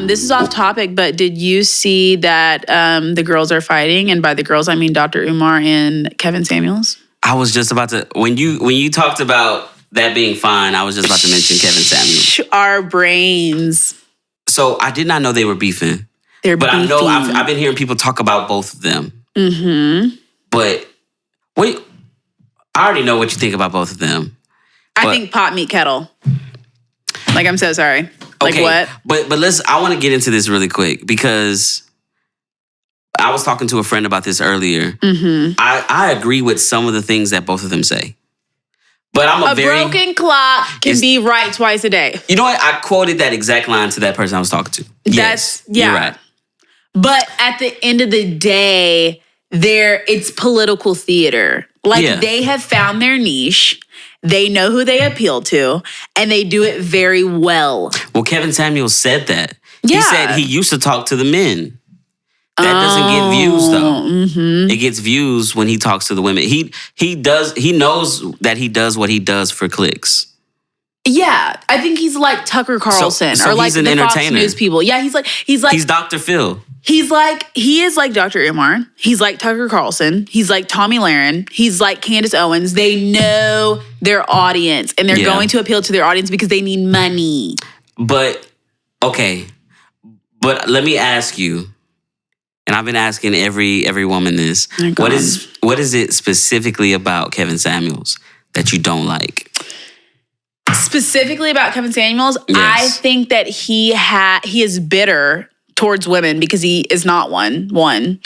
This is off topic, but did you see that the girls are fighting? And by the girls, I mean Dr. Umar and Kevin Samuels. I was just about to, when you talked about that being fine, I was just about to mention Kevin Samuels. Our brains. So I did not know they were beefing. But I know I've been hearing people talk about both of them. Mm-hmm. But wait, I already know what you think about both of them. I think pot, meat, kettle. Like, I'm so sorry. Like, okay, what? But I want to get into this really quick because I was talking to a friend about this earlier. Mm-hmm. I agree with some of the things that both of them say. But I'm a broken clock can be right twice a day. You know what? I quoted that exact line to that person I was talking to. Yes, you're right. But at the end of the day, it's political theater. Like, they have found their niche. They know who they appeal to, and they do it very well. Well, Kevin Samuels said that. Yeah. He said he used to talk to the men. That doesn't get views, though. Mm-hmm. It gets views when he talks to the women. He knows that he does what he does for clicks. Yeah, I think he's like Tucker Carlson so or like he's an the Fox entertainer. News people. Yeah, he's Dr. Phil. He is like Dr. Umar. He's like Tucker Carlson. He's like Tommy Lahren. He's like Candace Owens. They know their audience, and they're going to appeal to their audience because they need money. But, okay. But let me ask you, and I've been asking every woman this, what is it specifically about Kevin Samuels that you don't like? Specifically about Kevin Samuels, yes. I think that he is bitter towards women because he is not one. And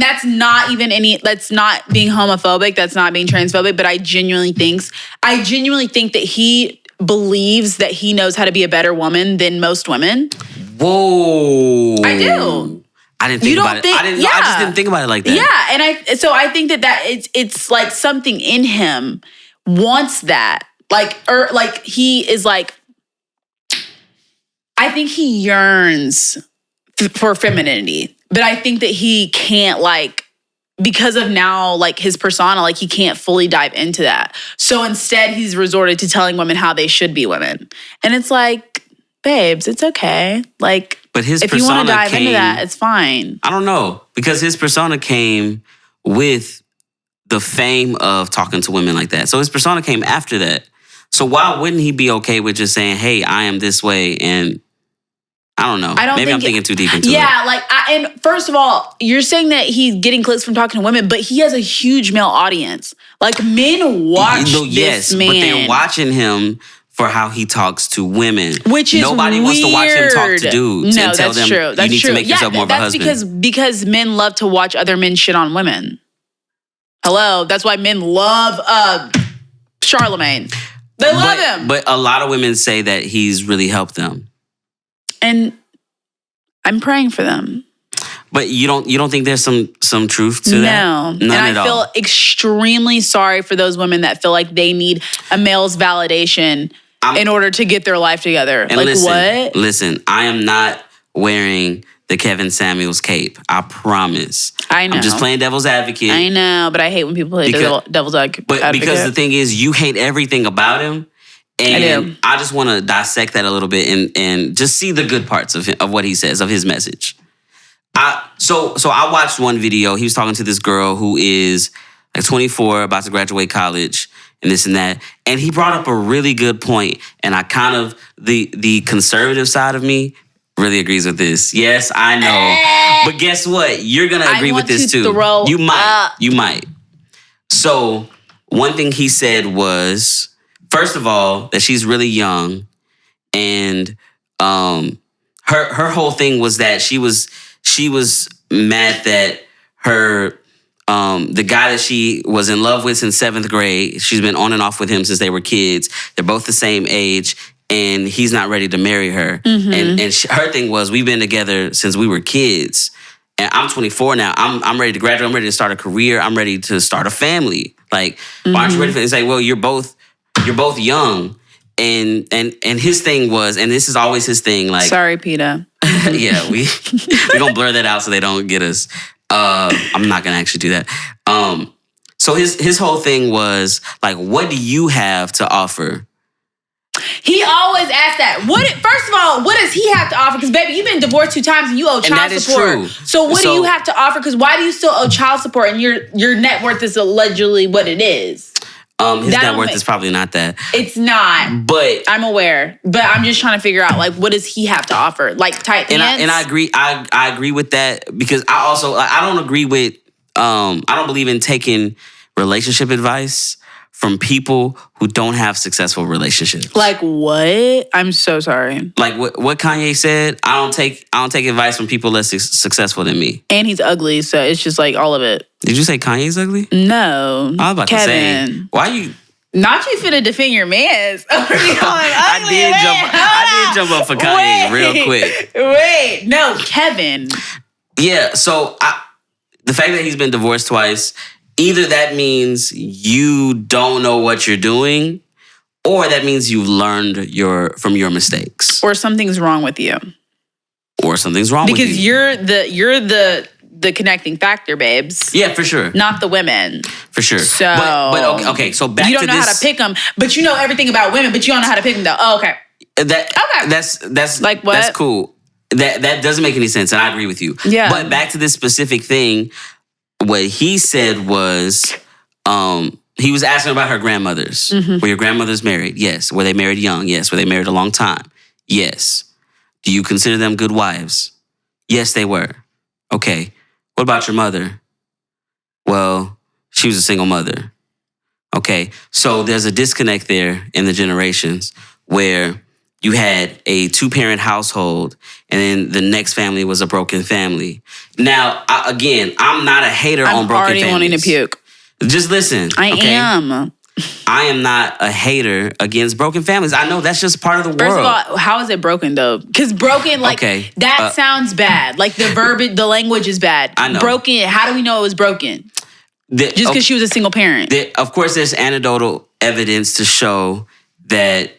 that's not being homophobic. That's not being transphobic. But I genuinely think that he believes that he knows how to be a better woman than most women. Whoa! I do. I didn't think about it. I just didn't think about it like that. Yeah, and I think that it's like something in him wants that. Like he is like. I think he yearns for femininity, but I think that he can't because of now his persona, he can't fully dive into that. So instead he's resorted to telling women how they should be women. And it's like, babes, it's okay. But if you want to dive into that, it's fine. I don't know, because his persona came with the fame of talking to women like that. So his persona came after that. So why wouldn't he be okay with just saying, hey, I am this way, and I don't know. Maybe I'm thinking too deep into it. Yeah, and first of all, you're saying that he's getting clicks from talking to women, but he has a huge male audience. Men watch this man. But they're watching him for how he talks to women. Which is Nobody weird. wants to watch him talk to dudes and tell them true. you need to make yourself more of a husband. That's because men love to watch other men shit on women. Hello, that's why men love Charlemagne. They love him. But a lot of women say that he's really helped them. And I'm praying for them. But you don't think there's some truth to that? No. None at all. I feel extremely sorry for those women that feel like they need a male's validation in order to get their life together. And what? Listen, I am not wearing the Kevin Samuels cape. I promise. I know. I'm just playing devil's advocate. I know, but I hate when people play devil's advocate. But because the thing is, you hate everything about him. And I just want to dissect that a little bit and just see the good parts of what he says, of his message. So I watched one video. He was talking to this girl who is 24, about to graduate college, and this and that. And he brought up a really good point. And I kind of, the conservative side of me really agrees with this. Yes, I know. But guess what? You're going to agree with this too. You might. So one thing he said was, first of all, that she's really young, and her whole thing was that she was mad that her the guy that she was in love with since 7th grade, she's been on and off with him since they were kids. They're both the same age, and he's not ready to marry her. Mm-hmm. And her thing was, we've been together since we were kids, and I'm 24 now. I'm ready to graduate. I'm ready to start a career. I'm ready to start a family. Why aren't you ready for it? It's like, well, you're both young. And his thing was, and this is always his thing, sorry, Peter. Yeah, we're gonna blur that out so they don't get us. I'm not gonna actually do that. So his whole thing was what do you have to offer? He always asks that. First of all, what does he have to offer? Because, baby, you've been divorced 2 times and you owe child support. True. So what do you have to offer? Because why do you still owe child support and your net worth is allegedly what it is? His net worth is probably not that. It's not. But I'm aware. But I'm just trying to figure out, like, what does he have to offer? Like, tight pants? And I agree. I agree with that because I also, I don't agree with, I don't believe in taking relationship advice from people who don't have successful relationships. Like what? I'm so sorry. Like what Kanye said, I don't take advice from people less successful than me. And he's ugly, so it's just like all of it. Did you say Kanye's ugly? No. I was about Kevin. to say, why you... Not you finna defend your mans. I did jump up for Kanye real quick. Wait, no, Kevin. Yeah, so the fact that he's been divorced twice, either that means you don't know what you're doing, or that means you've learned from your mistakes. Or something's wrong with you. Or something's wrong with you. Because you're the connecting factor, babes. Yeah, for sure. Not the women. For sure. So, but okay, so back to this. You don't know how to pick them, but you know everything about women, but you don't know how to pick them though. Oh, okay. That's like what? That's cool. That doesn't make any sense, and I agree with you. Yeah. But back to this specific thing, what he said was, he was asking about her grandmothers. Mm-hmm. Were your grandmothers married? Yes. Were they married young? Yes. Were they married a long time? Yes. Do you consider them good wives? Yes, they were. Okay. What about your mother? Well, she was a single mother. Okay. So there's a disconnect there in the generations where you had a 2-parent household and then the next family was a broken family. Now, I'm not a hater on broken families. I'm already wanting to puke. Just listen. I am. I am not a hater against broken families. I know that's just part of the world. First of all, how is it broken though? Because broken, that sounds bad. Like the verbiage, the language is bad. I know. Broken, how do we know it was broken? Just because she was a single parent. Of course, there's anecdotal evidence to show that,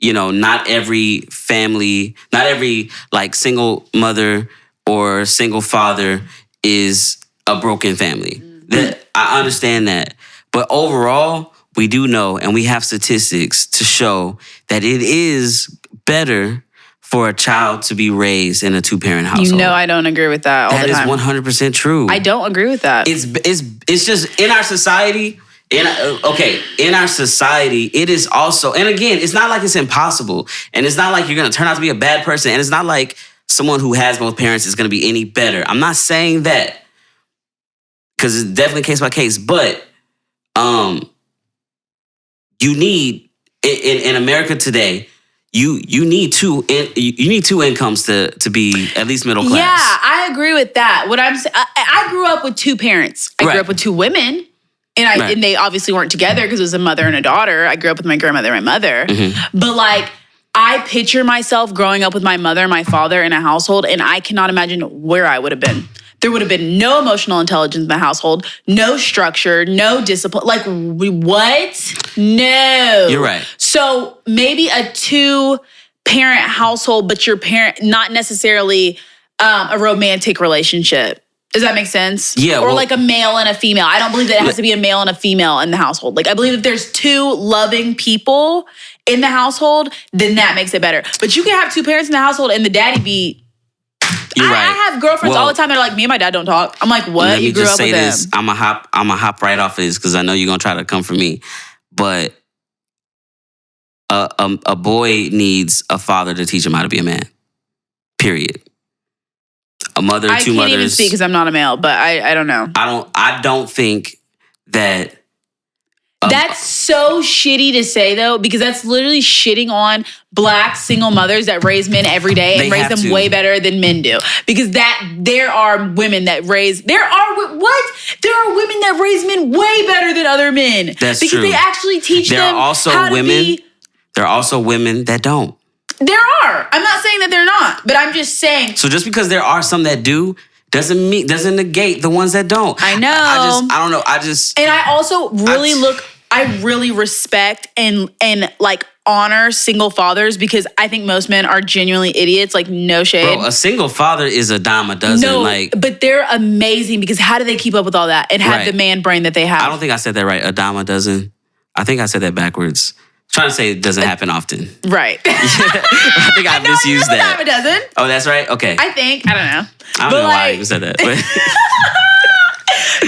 not every family, not every single mother or single father is a broken family. I understand that. But overall, we do know, and we have statistics to show that it is better for a child to be raised in a 2-parent household. I don't agree with that all the time. That is 100% true. I don't agree with that. It's just in our society. In our society, it is also, and again, it's not like it's impossible, and it's not like you're gonna turn out to be a bad person, and it's not like someone who has both parents is gonna be any better. I'm not saying that, because it's definitely case by case, but you need in America today, you need two incomes to be at least middle class. Yeah, I agree with that. What I'm saying, I grew up with 2 parents. I grew up with 2 women, and they obviously weren't together because it was a mother and a daughter. I grew up with my grandmother and my mother, but I picture myself growing up with my mother and my father in a household, and I cannot imagine where I would have been. There would have been no emotional intelligence in the household, no structure, no discipline. Like, what? No. You're right. So maybe a 2-parent household, but your parent, not necessarily a romantic relationship. Does that make sense? Yeah. Or like a male and a female. I don't believe that it has to be a male and a female in the household. Like, I believe if there's 2 loving people in the household, then that makes it better. But you can have 2 parents in the household and the daddy be... You're right. I have girlfriends all the time that are like, me and my dad don't talk. I'm like, what? You grew up with them. I'm going to hop right off of this because I know you're going to try to come for me. But a boy needs a father to teach him how to be a man. Period. A mother, 2 mothers. I can't even speak because I'm not a male, but I don't know. I don't think that... That's so shitty to say, though, because that's literally shitting on Black single mothers that raise men every day and raise them way better than men do. Because there are women that raise... There are women that raise men way better than other men. That's because true. They actually teach them how to be... There are also women that don't. There are. I'm not saying that they're not, but I'm just saying... So just because there are some that do... doesn't negate the ones that don't. I know. I don't know. And I also I really respect and honor single fathers because I think most men are genuinely idiots. Like, no shade. Bro, a single father is a dime a dozen. No, but they're amazing because how do they keep up with all that and have the man brain that they have? I don't think I said that right. A dime a dozen. I think I said that backwards. Trying to say it doesn't happen often. Right. I think I misused that. It doesn't. Oh, that's right? Okay. I think. I don't know. I don't know why I even said that. But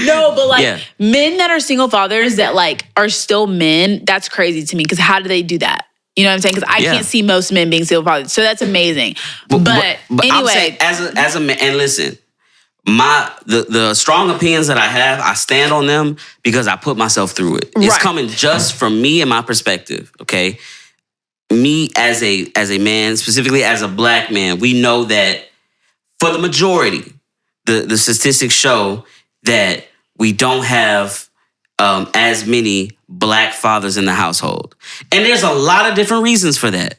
no, but like men that are single fathers that like are still men, that's crazy to me because how do they do that? You know what I'm saying? Because I can't see most men being single fathers. So that's amazing. But anyway. I'm saying as a man, and listen, the strong opinions that I have, I stand on them because I put myself through it. It's coming just from me and my perspective, okay? Me as a man, specifically as a black man, we know that for the majority, the statistics show that we don't have as many black fathers in the household. And there's a lot of different reasons for that.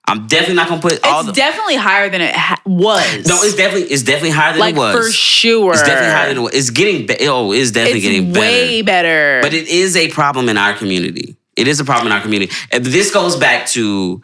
I'm definitely not gonna put all It's definitely higher than it was. No, it's definitely higher than it was. For sure. It's definitely higher than it was. It's getting it's definitely getting better. Way better. But it is a problem in our community. It is a problem in our community. And this goes back to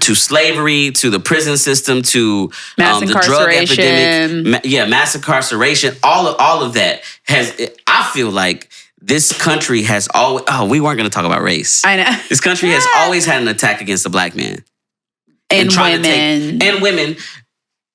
slavery, to the prison system, to the drug epidemic. Mass incarceration. All of that I feel like this country has always... Oh, we weren't going to talk about race. I know. This country has always had an attack against the black man. And women. And women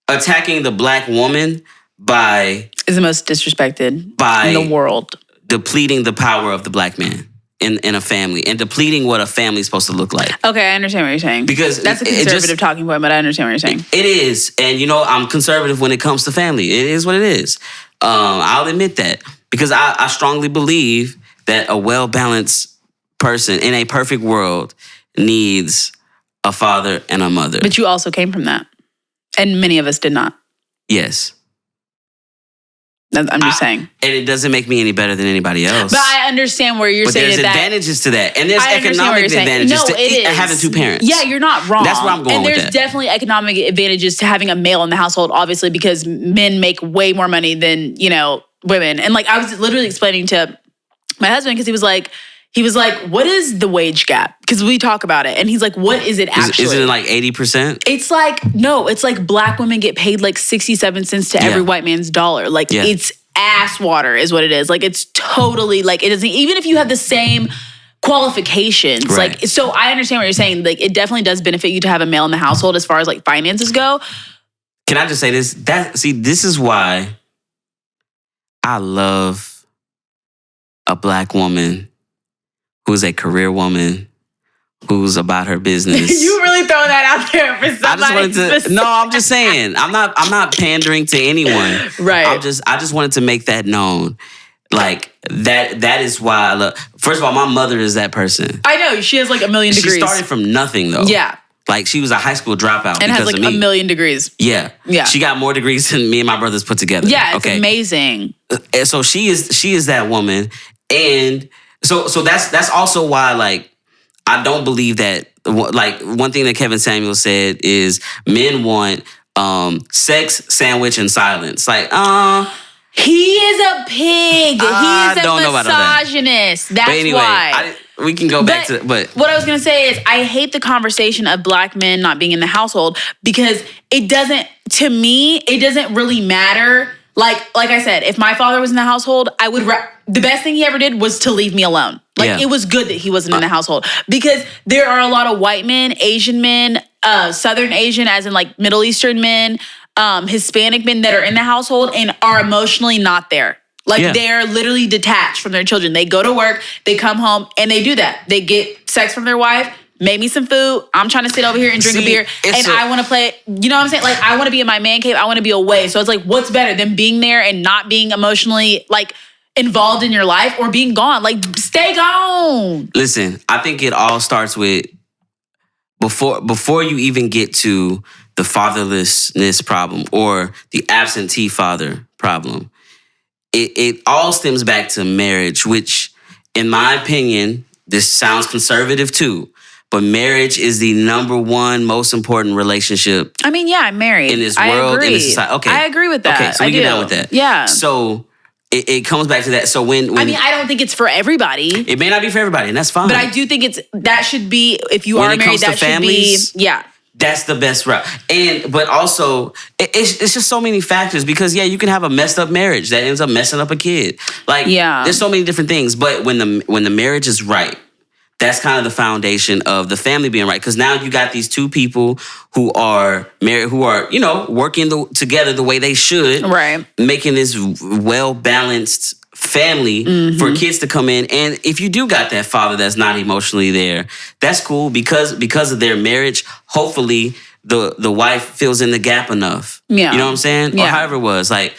attacking the black woman by... Is the most disrespected in the world. Depleting the power of the black man in a family and depleting what a family is supposed to look like. Okay, I understand what you're saying. Because that's a conservative talking point, but I understand what you're saying. It is. And I'm conservative when it comes to family. It is what it is. I'll admit that. Because I strongly believe that a well-balanced person in a perfect world needs a father and a mother. But you also came from that. And many of us did not. Yes. I'm just saying. And it doesn't make me any better than anybody else. But I understand where you're saying there's advantages to that. And there's economic advantages to having two parents. Yeah, you're not wrong. That's where I'm going with that. And there's definitely economic advantages to having a male in the household, obviously, because men make way more money than, women. And like I was literally explaining to my husband because he was like, what is the wage gap? Because we talk about it. And he's like, what is it actually? Is it like 80%? It's like, no, it's like black women get paid like 67 cents to every white man's dollar. Like it's ass water is what it is. Like it's totally like, it doesn't, even if you have the same qualifications, like, so I understand what you're saying. Like it definitely does benefit you to have a male in the household as far as like finances go. Can I just say this? This is why I love a black woman who's a career woman, who's about her business. You really throwing that out there for somebody? I'm just saying. I'm not pandering to anyone. Right. I just wanted to make that known. Like that is why I love. First of all, my mother is that person. I know she has like a million degrees. She started from nothing though. Yeah. Like she was a high school dropout and has like a million degrees. Yeah. She got more degrees than me and my brothers put together. Yeah, it's amazing. And so she is that woman, and so that's also why like I don't believe that. Like one thing that Kevin Samuel said is men want sex, sandwich, and silence. Like he is a pig. He is a misogynist. That's but anyway, why. We can go back to but what I was gonna say is I hate the conversation of black men not being in the household because it doesn't really matter. Like I said, if my father was in the household, I would the best thing he ever did was to leave me alone. Like it was good that he wasn't in the household because there are a lot of white men, Asian men, Southern Asian as in like Middle Eastern men, Hispanic men that are in the household and are emotionally not there. Like they're literally detached from their children. They go to work, they come home, and they do that. They get sex from their wife, make me some food. I'm trying to sit over here and drink a beer, and I want to play. You know what I'm saying? Like I want to be in my man cave. I want to be away. So it's like, what's better than being there and not being emotionally like involved in your life or being gone? Like stay gone. Listen, I think it all starts with before you even get to the fatherlessness problem or the absentee father problem. It all stems back to marriage, which, in my opinion, this sounds conservative too, but marriage is the number one most important relationship. I mean, yeah, I'm married. In this world, in this society. Okay. I agree with that. Okay, so we get down with that. Yeah. So it comes back to that. So when I mean, I don't think it's for everybody. It may not be for everybody, and that's fine. But I do think that should be, if you are married, that should be, that's the best route. But also, it's just so many factors because, you can have a messed up marriage that ends up messing up a kid. Like, there's so many different things. But when the marriage is right, that's kind of the foundation of the family being right. Because now you got these two people who are married, who are, working together the way they should. Right. Making this well-balanced family for kids to come in. And if you do got that father that's not emotionally there, that's cool because of their marriage. Hopefully the wife fills in the gap enough. Yeah. You know what I'm saying? Yeah. Or however it was. Like,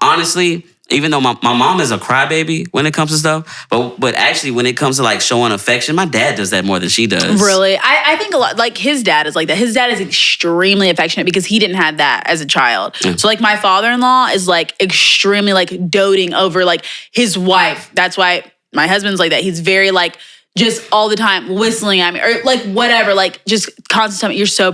honestly, even though my mom is a crybaby when it comes to stuff, but actually when it comes to like showing affection, my dad does that more than she does. Really? I think a lot, like his dad is like that. His dad is extremely affectionate because he didn't have that as a child. So like my father-in-law is like extremely like doting over like his wife. That's why my husband's like that. He's very like just all the time whistling at me or like whatever, like just constant. You're so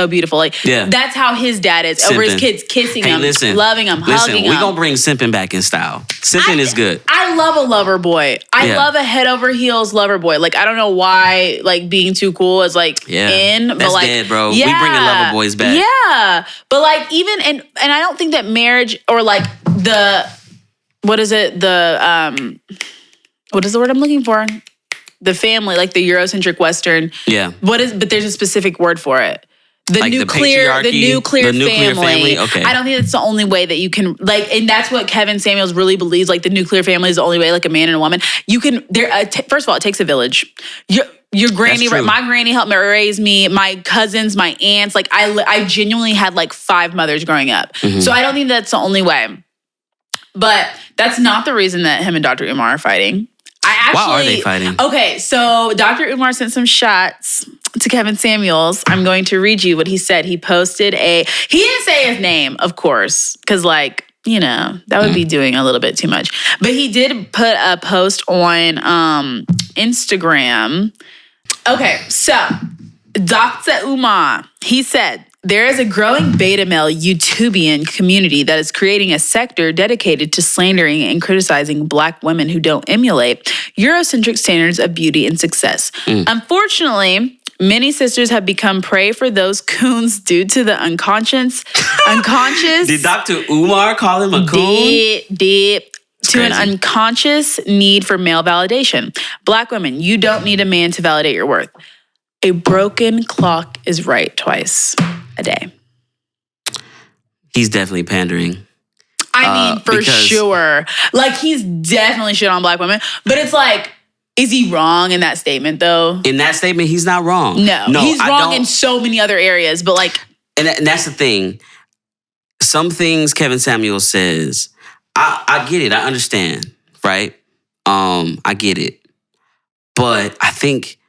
beautiful. Like that's how his dad is over his kids, kissing them, loving them, hugging them. We're gonna bring simping back in style. Simping is good. I love a lover boy. I love a head over heels lover boy. Like I don't know why like being too cool is like in, but that's like dead, bro. We bringing lover boys back. Yeah, but like even and I don't think that marriage or like what is it the word I'm looking for? The family, like the Eurocentric Western. Yeah. But there's a specific word for it. The like nuclear family. Okay. I don't think that's the only way that you can like, and that's what Kevin Samuels really believes. Like the nuclear family is the only way, like a man and a woman. You can. First of all, it takes a village. Your granny, my granny helped me raise me. My cousins, my aunts. Like I genuinely had like 5 mothers growing up. So I don't think that's the only way. But that's not the reason that him and Dr. Umar are fighting. Why are they fighting? Okay, so Dr. Umar sent some shots to Kevin Samuels. I'm going to read you what he said. He posted he didn't say his name, of course, because like, that would be doing a little bit too much. But he did put a post on Instagram. Okay, so Dr. Umar, he said, there is a growing beta male YouTubian community that is creating a sector dedicated to slandering and criticizing Black women who don't emulate Eurocentric standards of beauty and success. Unfortunately, many sisters have become prey for those coons due to the unconscious. Did Dr. Umar call him a coon? Did. To an unconscious need for male validation. Black women, you don't need a man to validate your worth. A broken clock is right twice a day. He's definitely pandering. I mean, for sure. Like, he's definitely shit on Black women. But it's like, is he wrong in that statement, though? In that statement, he's not wrong. No, he's wrong in so many other areas. But like... And that's the thing. Some things Kevin Samuels says, I get it. I understand, right? I get it. But I think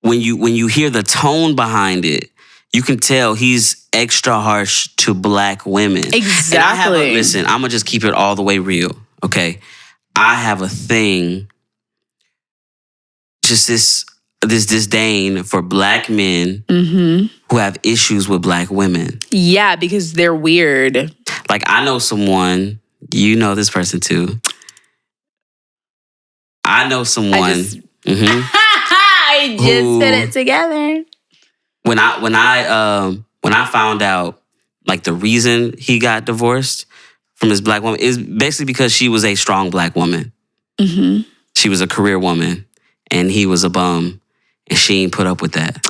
when you hear the tone behind it, you can tell he's extra harsh to Black women. Exactly. And I'm going to just keep it all the way real, okay? I have a thing, just this disdain for Black men who have issues with Black women. Yeah, because they're weird. Like, I know someone, you know this person too. I know someone. I just put it together. When I found out, like, the reason he got divorced from his Black woman is basically because she was a strong Black woman. She was a career woman, and he was a bum, and she ain't put up with that.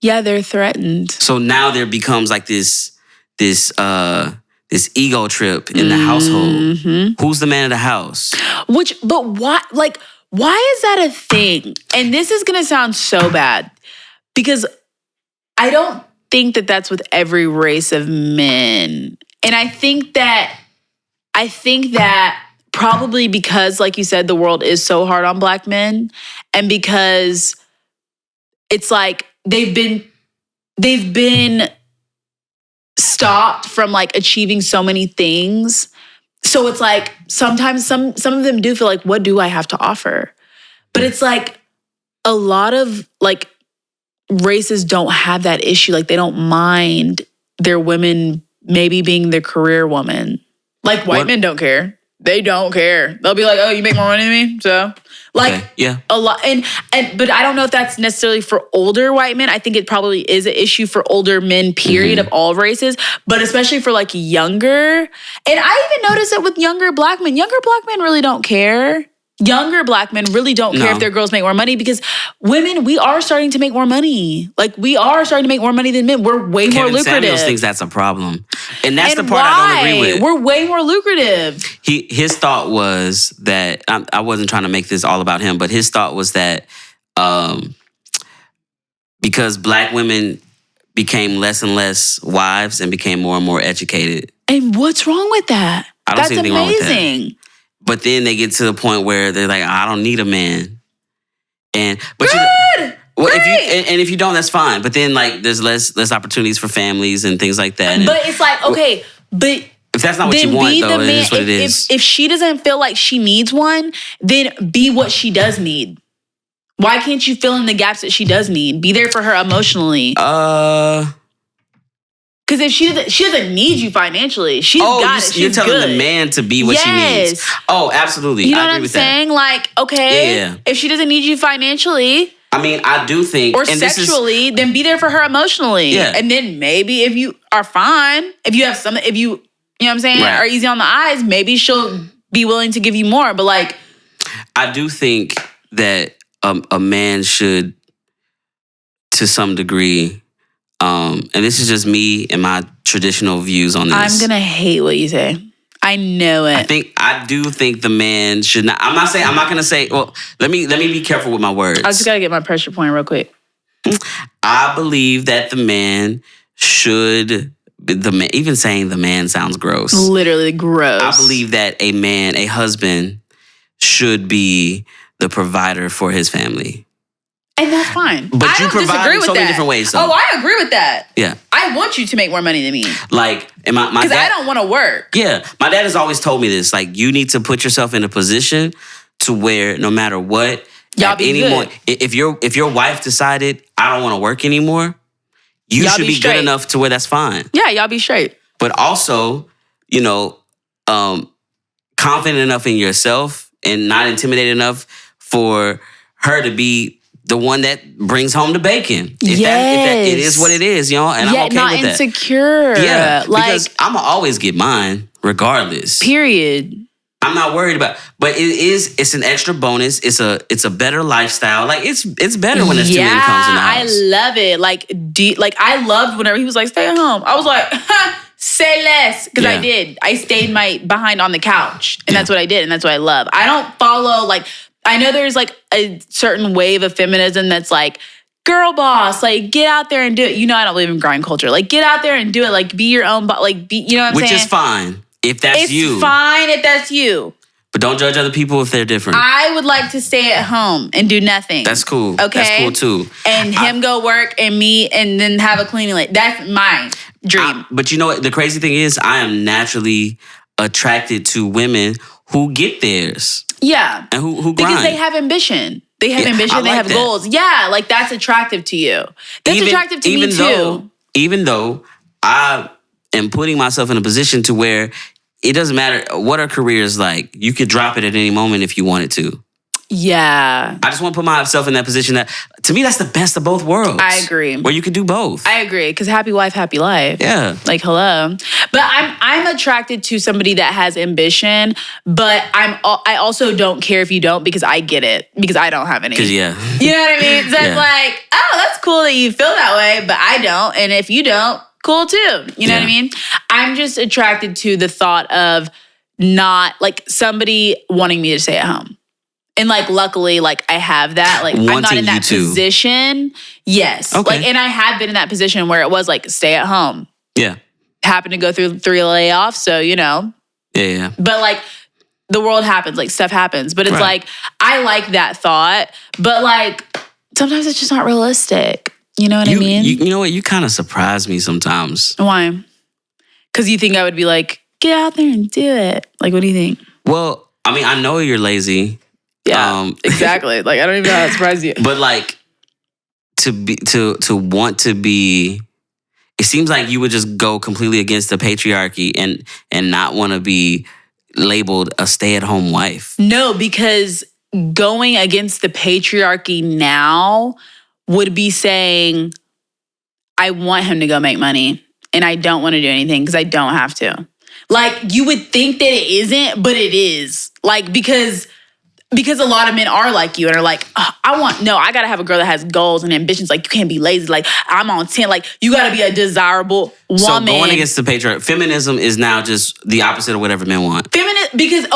Yeah, they're threatened. So now there becomes like this ego trip in the household. Who's the man of the house? But why? Like, why is that a thing? And this is gonna sound so bad because I don't think that that's with every race of men. And I think that probably because, like you said, the world is so hard on Black men, and because it's like they've been stopped from like achieving so many things. So it's like sometimes some of them do feel like, what do I have to offer? But it's like a lot of like races don't have that issue. Like they don't mind their women maybe being their career woman. Like white men don't care. They don't care. They'll be like, oh, you make more money than me? So like a lot. But I don't know if that's necessarily for older white men. I think it probably is an issue for older men, period, of all races, but especially for like younger. And I even notice it with younger Black men. Younger Black men really don't care. Younger black men really don't care if their girls make more money because women, we are starting to make more money. Like, we are starting to make more money than men. We're way more lucrative. Samuels thinks that's a problem. And that's the part I don't agree with. We're way more lucrative. His thought was that, I wasn't trying to make this all about him, but his thought was that because black women became less and less wives and became more and more educated. And what's wrong with that? I don't see anything wrong with that. But then they get to the point where they're like, I don't need a man. But if you don't, that's fine. But then like there's less opportunities for families and things like that. But it's like, okay, but if that's not what you want, though, it is what it is. If she doesn't feel like she needs one, then be what she does need. Why can't you fill in the gaps that she does need? Be there for her emotionally. Because if she doesn't need you financially, she's got it. She's you're telling good. The man to be what she needs. Oh, absolutely. You know I what agree I'm with saying? That. Like, okay, if she doesn't need you finationally, I mean, I do think, or sexually, then be there for her emotionally. Yeah. And then maybe if you are fine, if you have something, if you know what I'm saying, are easy on the eyes, maybe she'll be willing to give you more. But like, I do think that a man should, to some degree. And this is just me and my traditional views on this. I'm gonna hate what you say. I know it. I do think the man should not. I'm not gonna say. Well, let me be careful with my words. I just gotta get my pressure point real quick. I believe that the man should. Even saying the man sounds gross. Literally gross. I believe that a husband, should be the provider for his family. And that's fine. But I you don't disagree with so that. many different ways. So. Oh, I agree with that. Yeah. I want you to make more money than me. Like, and my because dad, I don't want to work. Yeah. My dad has always told me this. Like, you need to put yourself in a position to where no matter what, y'all be good. If your wife decided, I don't want to work anymore, you should be good enough to where that's fine. Yeah, y'all be straight. But also, confident enough in yourself and not intimidated enough for her to be the one that brings home the bacon. If that it is what it is, and I'm okay with that. Not insecure. Yeah, because I'm going to always get mine regardless. Period. I'm not worried about, but it's an extra bonus. It's a better lifestyle. Like it's better when there's two incomes in the house. I love it. Like I loved whenever he was like, stay at home. I was like, say less. Because I did. I stayed behind on the couch. And that's what I did. And that's what I love. I don't follow I know there's like a certain wave of feminism that's like, girl boss, like get out there and do it. I don't believe in grind culture. Like get out there and do it. Like be your own, you know what I'm saying? Which is fine if that's you. It's fine if that's you. But don't judge other people if they're different. I would like to stay at home and do nothing. That's cool. Okay? That's cool too. And him go work and me and then have a cleaning lady. That's my dream. But you know what? The crazy thing is I am naturally attracted to women who get theirs. Yeah. And who grind. Because they have ambition. They have ambition. They have goals. Yeah, like that's attractive to you. That's attractive to me too. Even though I am putting myself in a position to where it doesn't matter what our career is like. You could drop it at any moment if you wanted to. Yeah. I just want to put myself in that position that, to me, that's the best of both worlds. I agree. Where you could do both. I agree. Because happy wife, happy life. Yeah. Like, hello. But I'm attracted to somebody that has ambition, but I also don't care if you don't because I get it. Because I don't have any. Because, yeah. You know what I mean? So it's like, oh, that's cool that you feel that way, but I don't. And if you don't, cool too. You know what I mean? I'm just attracted to the thought of not, like, somebody wanting me to stay at home. And luckily, I have that. I'm not in that position. Yes. Okay. And I have been in that position where it was stay at home. Yeah. Happened to go through 3 layoffs, so Yeah. But the world happens, stuff happens. But it's I like that thought. But sometimes it's just not realistic. You know what I mean? You know what? You kind of surprise me sometimes. Why? Because you think I would be get out there and do it. What do you think? Well, I mean, I know you're lazy. Yeah, exactly. I don't even know how to surprise you. But to want to be, it seems like you would just go completely against the patriarchy and not want to be labeled a stay-at-home wife. No, because going against the patriarchy now would be saying, I want him to go make money and I don't want to do anything because I don't have to. You would think that it isn't, but it is. Because because a lot of men are like you and are like, oh, I gotta have a girl that has goals and ambitions. Like, you can't be lazy. Like, I'm on 10. Like, you gotta be a desirable woman. So going against the patriarchy, feminism is now just the opposite of whatever men want. Because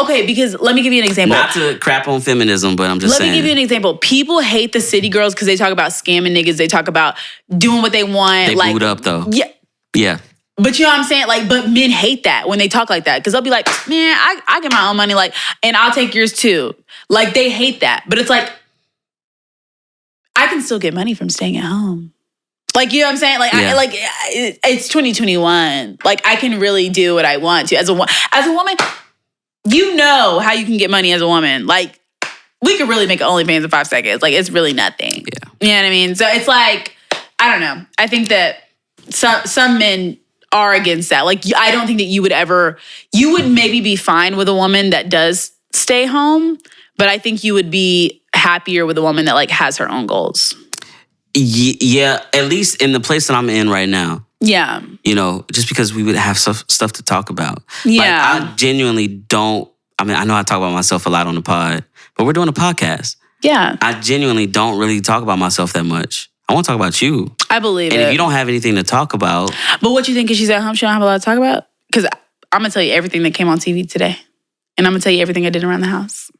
let me give you an example. Not to crap on feminism, but I'm just saying. Let me give you an example. People hate the city girls because they talk about scamming niggas. They talk about doing what they want. They boot up though. Yeah. Yeah. But you know what I'm saying? Like, but men hate that when they talk like that. Because they'll be like, man, I get my own money, like, and I'll take yours too. Like, they hate that. But it's like, I can still get money from staying at home. Like, you know what I'm saying? Like, yeah. It's 2021. Like, I can really do what I want to. As a woman, you know how you can get money as a woman. Like, we could really make OnlyFans in 5 seconds. Like, it's really nothing. Yeah. You know what I mean? So it's like, I don't know. I think that some men are against that. Like, I don't think that you would maybe be fine with a woman that does stay home, but I think you would be happier with a woman that like has her own goals. Yeah, at least in the place that I'm in right now. Yeah. You know, just because we would have stuff to talk about. Yeah. Like, I genuinely don't, I mean, I know I talk about myself a lot on the pod, but we're doing a podcast. Yeah. I genuinely don't really talk about myself that much. I want to talk about you. I believe it. And if you don't have anything to talk about. But what you think is she's at home, she don't have a lot to talk about? Because I'm going to tell you everything that came on TV today. And I'm going to tell you everything I did around the house.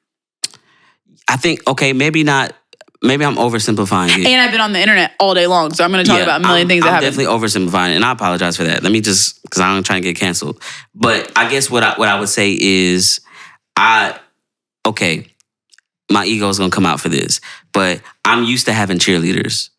I think, okay, maybe not. Maybe I'm oversimplifying it. And I've been on the internet all day long, so I'm going to talk about a million things that happen. I'm definitely oversimplifying it, and I apologize for that. Let me just, because I'm trying to get canceled. But I guess what I would say is, my ego is going to come out for this, but I'm used to having cheerleaders.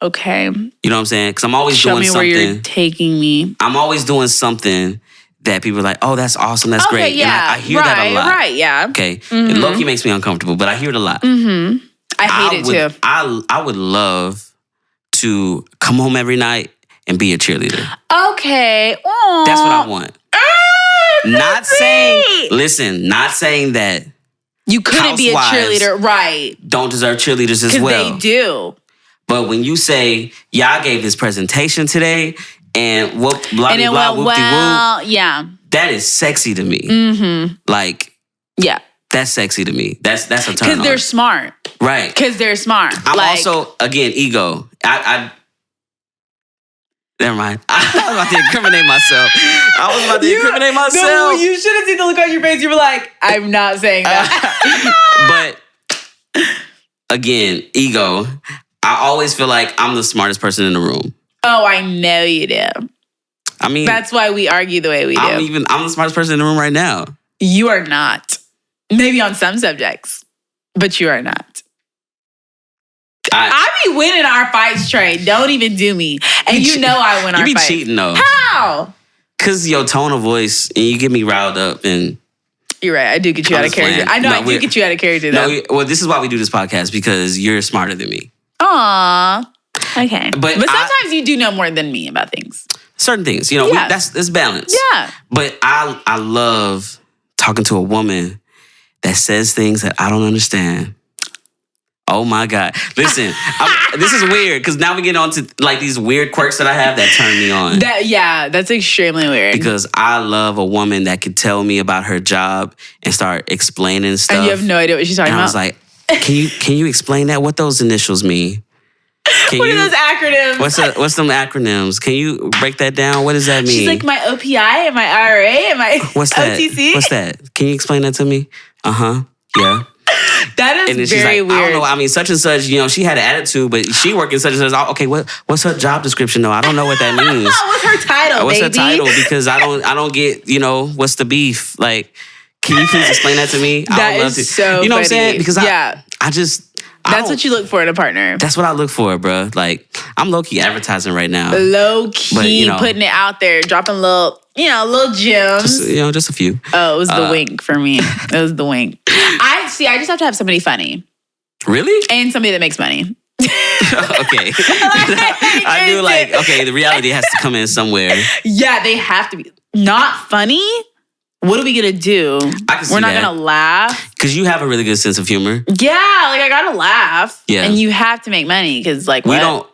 Okay. You know what I'm saying? Because I'm always doing something. Show me where you're taking me. I'm always doing something that people are like, oh, that's awesome, that's great. Yeah. And I hear that a lot. Right, yeah. Okay. Mm-hmm. It low-key makes me uncomfortable, but I hear it a lot. Mm-hmm. I hate it too. I would love to come home every night and be a cheerleader. Okay. Aww. That's what I want. Not saying that you couldn't be a cheerleader, right? Don't deserve cheerleaders as well. Because they do. But when you say, yeah, I gave this presentation today and blah, blah, blah, whoop-de-whoop. Yeah. That is sexy to me. Mm-hmm. Like, yeah. That's sexy to me. That's a turn on. Because they're smart. Right. Because they're smart. I'm also, again, ego. Never mind. I was about to incriminate myself. No, you should have seen the look on your face. You were like, I'm not saying that. But, again, ego. I always feel like I'm the smartest person in the room. Oh, I know you do. I mean, that's why we argue the way we do. I'm the smartest person in the room right now. You are not. Maybe on some subjects, but you are not. I be winning our fights, Trey. Don't even do me. And you know I win our fights. You be cheating, though. How? Because your tone of voice, and you get me riled up. And you're right. I do get you out of character. I know I do get you out of character, though. Well, this is why we do this podcast, because you're smarter than me. Aw. Okay. But sometimes you do know more than me about things. Certain things. You know, that's balance. Yeah. But I love talking to a woman that says things that I don't understand. Oh my God. Listen, this is weird because now we get on to like these weird quirks that I have that turn me on. That's extremely weird. Because I love a woman that could tell me about her job and start explaining stuff. And you have no idea what she's talking about. I was like, can you explain that? What those initials mean? What are those acronyms? What's them acronyms? Can you break that down? What does that mean? She's like, my OPI and my IRA and my OTC. What's that? Can you explain that to me? Uh-huh. Yeah. That is very weird. I don't know. I mean, such and such, you know, she had an attitude, but she working such and such. Okay, what's her job description though? I don't know what that means. What's her title, What's baby? her title? Because I don't get, you know, what's the beef? Like, can you please explain that to me? That is so you know funny. what I'm saying? Because I just... That's what you look for in a partner. That's what I look for, bro. Like, I'm low-key advertising right now. Low-key, but, you know, putting it out there, dropping little gems. Just a few. Oh, it was the wink for me. It was the wink. I just have to have somebody funny. Really? And somebody that makes money. Okay. I do like, okay, the reality has to come in somewhere. Yeah, they have to be. Not funny? What are we gonna do? We're not gonna laugh. Because you have a really good sense of humor. Yeah, like I gotta laugh. Yeah. And you have to make money because like we don't.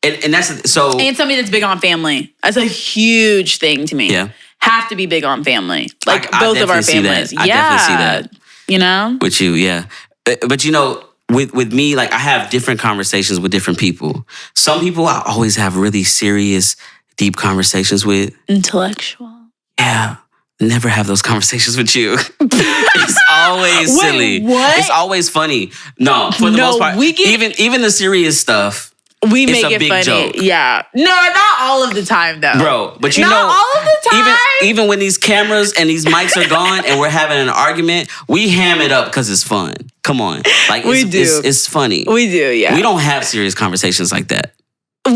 And that's so. And somebody that's big on family. That's a huge thing to me. Yeah. Have to be big on family. Like both of our families. I definitely see that. you know? With you, yeah. But you know, with me, like I have different conversations with different people. Some people I always have really serious, deep conversations with. Intellectual. Yeah. Never have those conversations with you. It's always silly. What? It's always funny. No, for the most part, even the serious stuff. We make it's a it big funny. Joke. Yeah. No, not all of the time though. Bro, but you not know, all of the time. Even when these cameras and these mics are gone and we're having an argument, we ham it up because it's fun. Come on. Like we do. It's funny. We do, yeah. We don't have serious conversations like that. But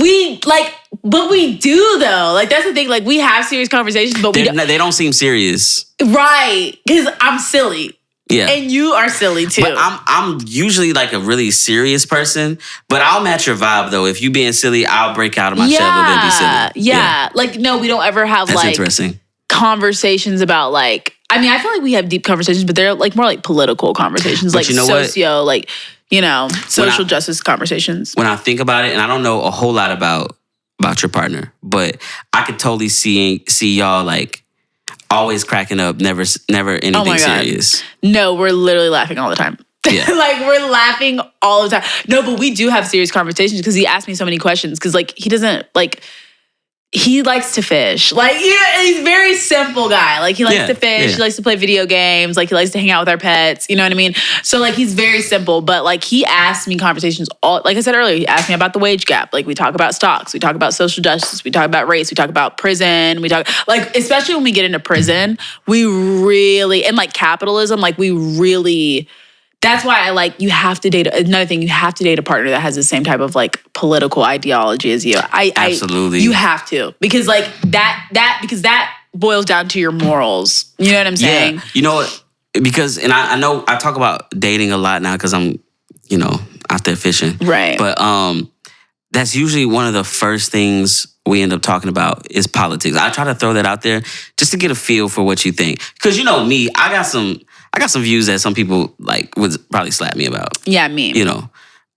we do though. Like that's the thing. Like we have serious conversations, but they don't seem serious. Right. Because I'm silly. Yeah. And you are silly too. But I'm usually like a really serious person, but I'll match your vibe though. If you being silly, I'll break out of my shell a little bit and be silly. Yeah. Like, no, we don't ever have That's like interesting. Conversations about like, I mean, I feel like we have deep conversations, but they're like more like political conversations, but like you know like, you know, social justice conversations. When I think about it, and I don't know a whole lot about your partner, but I could totally see y'all like always cracking up, never anything serious. No, we're literally laughing all the time. Yeah. Like we're laughing all the time. No, but we do have serious conversations because he asked me so many questions because like he doesn't like, he likes to fish. Like, yeah, he's a very simple guy. Like he likes to fish, he likes to play video games, like he likes to hang out with our pets, you know what I mean? So like he's very simple, but like he asked me conversations like I said earlier, he asked me about the wage gap. Like we talk about stocks, we talk about social justice, we talk about race, we talk about prison, we talk like, especially when we get into prison, we really, and like capitalism, like we really, that's why I like, you have to date, another thing, you have to date a partner that has the same type of like political ideology as you. Absolutely. You have to, because like that boils down to your morals. You know what I'm saying? Yeah. You know what? Because, and I know I talk about dating a lot now because I'm, you know, out there fishing. Right. But that's usually one of the first things we end up talking about is politics. I try to throw that out there just to get a feel for what you think. Because you know me, I got some views that some people like would probably slap me about. Yeah, me. You know.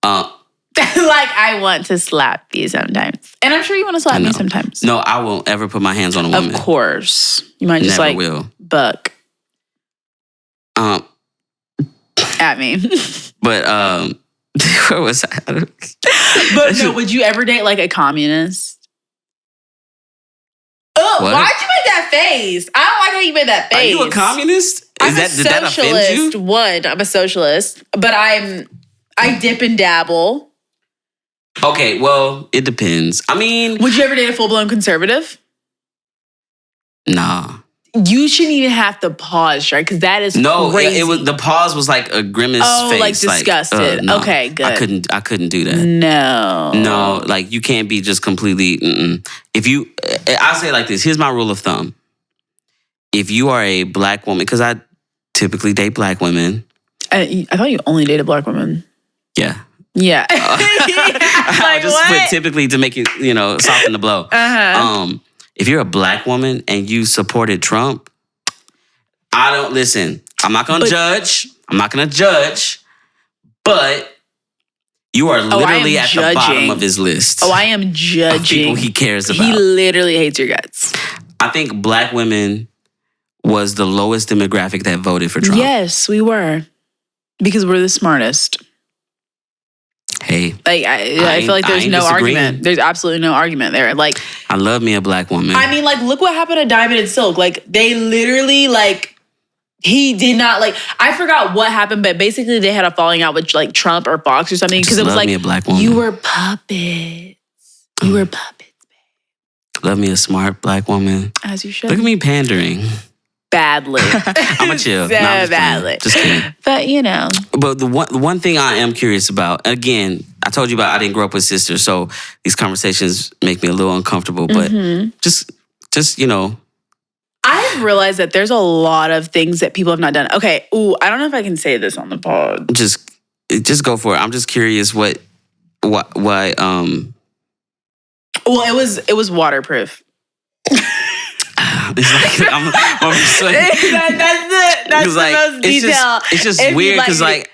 Like I want to slap you sometimes. And I'm sure you want to slap me sometimes. No, I won't ever put my hands on a woman. Of course. You might just Never will. Buck. At me. But where was I? But no, would you ever date like a communist? Oh, what? Why'd you make that face? I don't like how you made that face. Are you a communist? Did that offend you? I'm a socialist, but I dip and dabble. Okay, well, it depends. I mean, would you ever date a full-blown conservative? Nah. You shouldn't even have to pause, right? Because that is crazy. It was the pause was like a grimace face. Like disgusted. No, okay, good. I couldn't do that. No, like you can't be just completely. If you, I'll say it like this. Here's my rule of thumb. If you are a black woman, because I typically date black women. I thought you only dated black women. Yeah. Yeah. I just put typically to make it, soften the blow. If you're a black woman and you supported Trump, listen, I'm not going to judge. I'm not going to judge. But you are literally at the bottom of his list. Oh, I am judging. Of people he cares about. He literally hates your guts. I think black women was the lowest demographic that voted for Trump. Yes, we were. Because we're the smartest. Hey, I feel like there's no argument. There's absolutely no argument there. Like, I love me a black woman. I mean, like, look what happened to Diamond and Silk. Like, they literally, like, he did not, like, I forgot what happened, but basically they had a falling out with, like, Trump or Fox or something. Because it was like, me a black woman. You were puppets. You were puppets, babe. Love me a smart black woman. As you should. Look at me pandering. Badly. I'm a chill. So badly. Just kidding. But, But the one thing I am curious about, again, I told you about I didn't grow up with sisters, so these conversations make me a little uncomfortable. But just I've realized that there's a lot of things that people have not done. Okay, I don't know if I can say this on the pod. Just go for it. I'm just curious why. Well, it was waterproof. It's like that's the most detail. It's just weird because like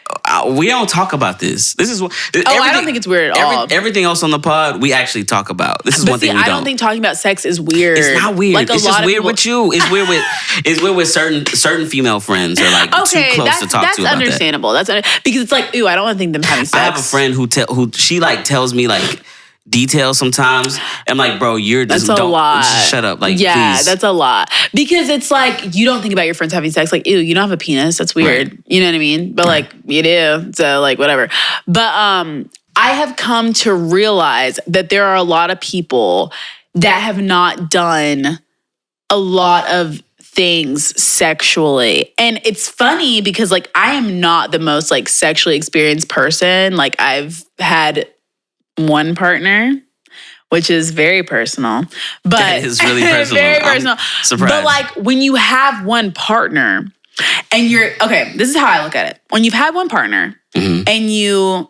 we don't talk about this. This is what. I don't think it's weird at all. Everything else on the pod, we actually talk about. This is one thing we don't. I don't think talking about sex is weird. It's not weird. Like it's just weird with you. It's weird with certain female friends are like too close to talk to about that. That's understandable. Because it's like, ooh, I don't want to think them having sex. I have a friend who she like tells me like details sometimes. I'm like, bro, you're just that's a lot. Just shut up. Like, yeah, please. That's a lot. Because it's like you don't think about your friends having sex. Like, ew, you don't have a penis. That's weird. Right. You know what I mean? But like, you do. So like, whatever. But I have come to realize that there are a lot of people that have not done a lot of things sexually. And it's funny because like I am not the most like sexually experienced person. Like I've had one partner, which is very personal. But that is really personal. Very personal. I'm surprised. But like when you have one partner and this is how I look at it. When you've had one partner and you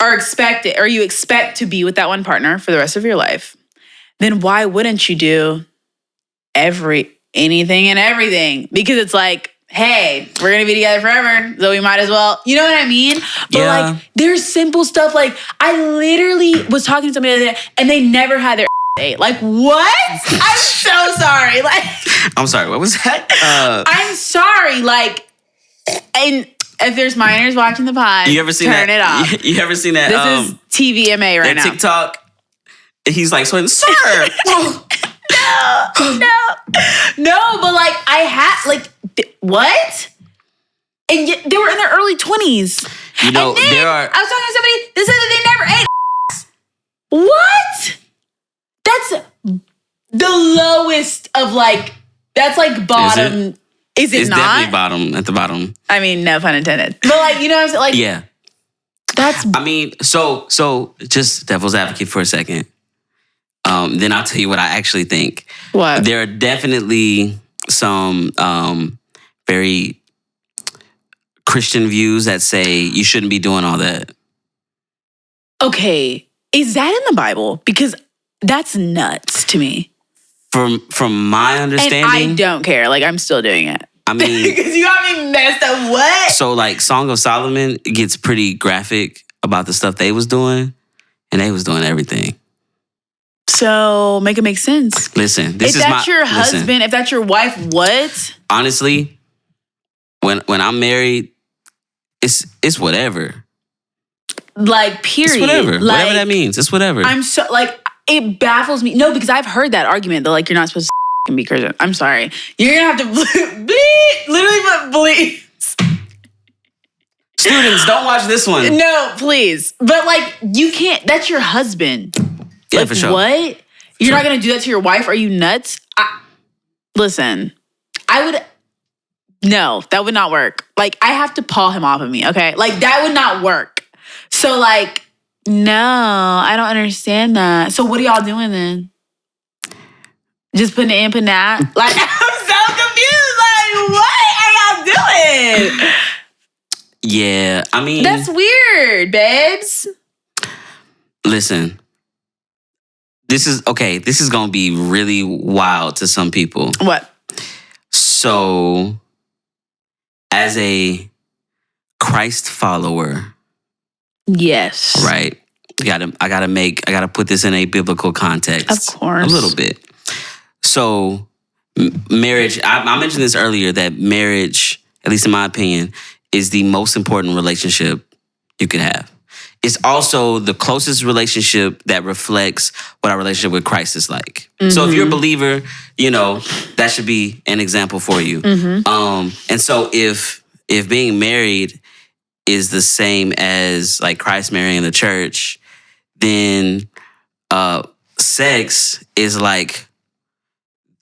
expect to be with that one partner for the rest of your life, then why wouldn't you do anything and everything? Because it's like, hey, we're going to be together forever, so we might as well. You know what I mean? But like, there's simple stuff. Like, I literally was talking to somebody the other day, and they never had their ate. Like, what? I'm so sorry. Like, I'm sorry, what was that? I'm sorry. Like, and if there's minors watching the pod, you ever seen turn it off. You ever seen that? This is TVMA right now. TikTok. He's like, sir. No, but like I had like what? And yet they were in their early 20s. You know, and then there are. I was talking to somebody that said that they never ate. What? That's the lowest of like. That's like bottom. Is it it's not? Definitely bottom at the bottom. I mean, no pun intended. But like, you know what I'm saying? Like, yeah. That's. I mean, so just devil's advocate for a second. Then I'll tell you what I actually think. What? There are definitely some very Christian views that say you shouldn't be doing all that. Okay. Is that in the Bible? Because that's nuts to me. From my understanding. And I don't care. Like, I'm still doing it. I mean. Because you got me messed up. What? So, like, Song of Solomon gets pretty graphic about the stuff they was doing. And they was doing everything. So, make it make sense. Listen, this if that's your husband, if that's your wife, what? Honestly, when I'm married, it's whatever. Like, period. It's whatever. Like, whatever that means. It's whatever. I'm so, like, it baffles me. No, because I've heard that argument that, like, you're not supposed to be Christian. I'm sorry. You're going to have to bleep, literally put bleeps. Students, don't watch this one. No, please. But, like, you can't, that's your husband. Yeah, like, for sure. What? You're not going to do that to your wife? Are you nuts? Listen, no, that would not work. Like, I have to paw him off of me, okay? Like, that would not work. So, like, no, I don't understand that. So, what are y'all doing then? Just putting it in, putting it out? Like, I'm so confused. Like, what are y'all doing? Yeah, I mean. That's weird, babes. Listen. This is going to be really wild to some people. What? So, as a Christ follower. Yes. Right. I gotta put this in a biblical context. Of course. A little bit. So, marriage, I mentioned this earlier, that marriage, at least in my opinion, is the most important relationship you can have. It's also the closest relationship that reflects what our relationship with Christ is like. Mm-hmm. So if you're a believer, you know, that should be an example for you. Mm-hmm. And so if being married is the same as like Christ marrying the church, then sex is like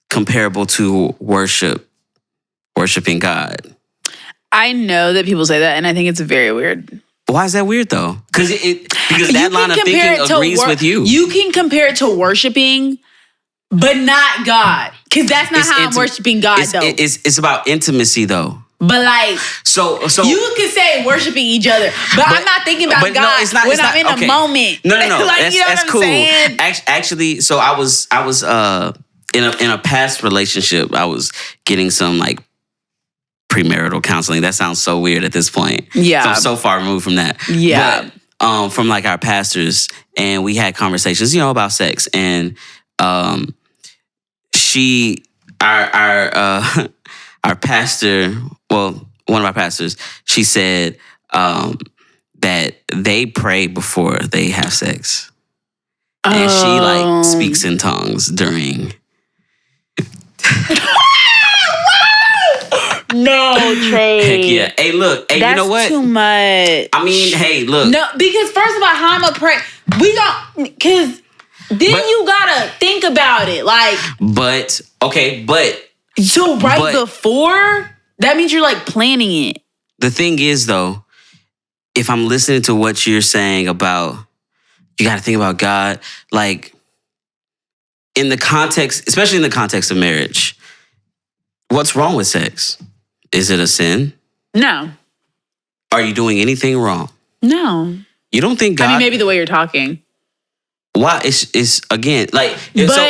comparable to worshiping God. I know that people say that, and I think it's very weird. Why is that weird though? Because that line of thinking agrees with you. You can compare it to worshiping, but not God. Because that's not how I'm worshiping God though. It's about intimacy though. But like, so you can say worshiping each other, but I'm not thinking about God when I'm in a moment. No. Like, that's cool. Saying? Actually, so I was in a past relationship. I was getting some like premarital counseling. That sounds so weird at this point. Yeah. So I'm so far removed from that. Yeah. But from like our pastors, and we had conversations, about sex. And our pastor, well, one of our pastors, she said that they pray before they have sex. And she like speaks in tongues during. No, Trey. Heck yeah. Hey, look. Hey, you know what? That's too much. I mean, hey, look. No, because first of all, how I'm a pray. Because then you gotta think about it. Like. But. So before, that means you're like planning it. The thing is, though, if I'm listening to what you're saying about, you gotta think about God, like, in the context, especially in the context of marriage, what's wrong with sex? Is it a sin? No. Are you doing anything wrong? No. You don't think God... I mean, maybe the way you're talking. Why? It's again, like...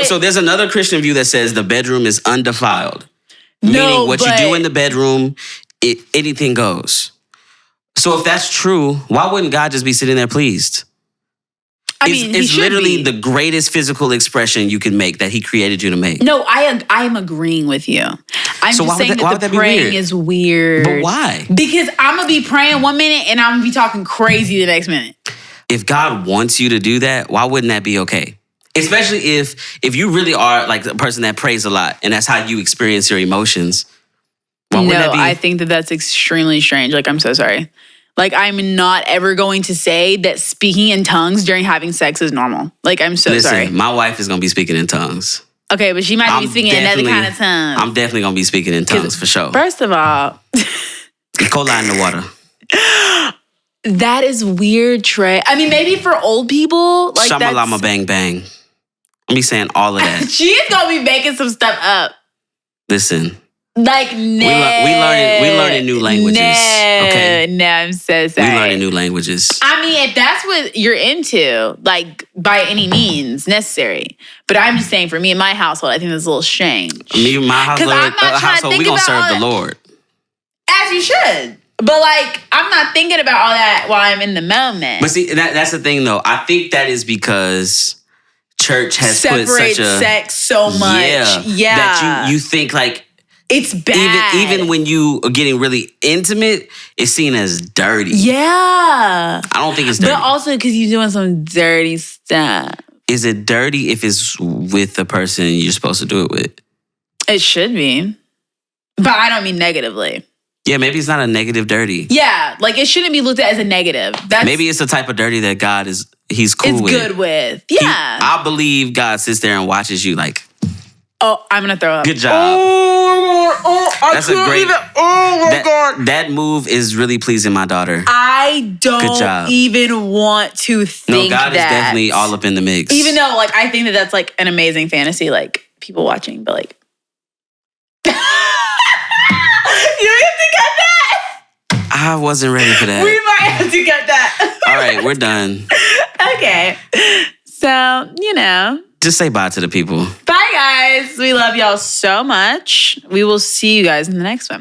So there's another Christian view that says the bedroom is undefiled. Meaning what you do in the bedroom, anything goes. So if that's true, why wouldn't God just be sitting there pleased? It's literally the greatest physical expression you can make that he created you to make. No, I am agreeing with you. I'm just saying that the praying is weird. But why? Because I'm going to be praying 1 minute and I'm going to be talking crazy the next minute. If God wants you to do that, why wouldn't that be okay? Especially if you really are like a person that prays a lot and that's how you experience your emotions. Why wouldn't that be? I think that that's extremely strange. Like, I'm so sorry. Like, I'm not ever going to say that speaking in tongues during having sex is normal. Like, I'm so sorry. My wife is going to be speaking in tongues. Okay, but she might be speaking another kind of tongue. I'm definitely going to be speaking in tongues for sure. First of all... Cola in the water. That is weird, Trey. I mean, maybe for old people... like Shamalama bang bang. I'm be saying all of that. She is going to be making some stuff up. Listen... Like, no. We learning new languages. Okay. No, I'm so sorry. We learning new languages. I mean, if that's what you're into, like, by any means necessary. But I'm just saying, for me in my household, I think that's a little strange. My household, we gonna serve the Lord. As you should. But, like, I'm not thinking about all that while I'm in the moment. But see, that's the thing, though. I think that is because church has put such a... sex so much. Yeah. That you think, like... It's bad. Even when you are getting really intimate, it's seen as dirty. Yeah. I don't think it's dirty. But also because you're doing some dirty stuff. Is it dirty if it's with the person you're supposed to do it with? It should be. But I don't mean negatively. Yeah, maybe it's not a negative dirty. Yeah, like it shouldn't be looked at as a negative. Maybe it's the type of dirty that God he's cool with. It's good with. Yeah. I believe God sits there and watches you like... Oh, I'm going to throw up. Good job. That's a great... Oh, my God. That move is really pleasing my daughter. I don't even want to think that. No, God is definitely all up in the mix. Even though, like, I think that that's, like, an amazing fantasy, like, people watching, but, like... You have to cut that! I wasn't ready for that. We might have to cut that. All right, we're done. Okay. So, just say bye to the people. Bye, guys. We love y'all so much. We will see you guys in the next one.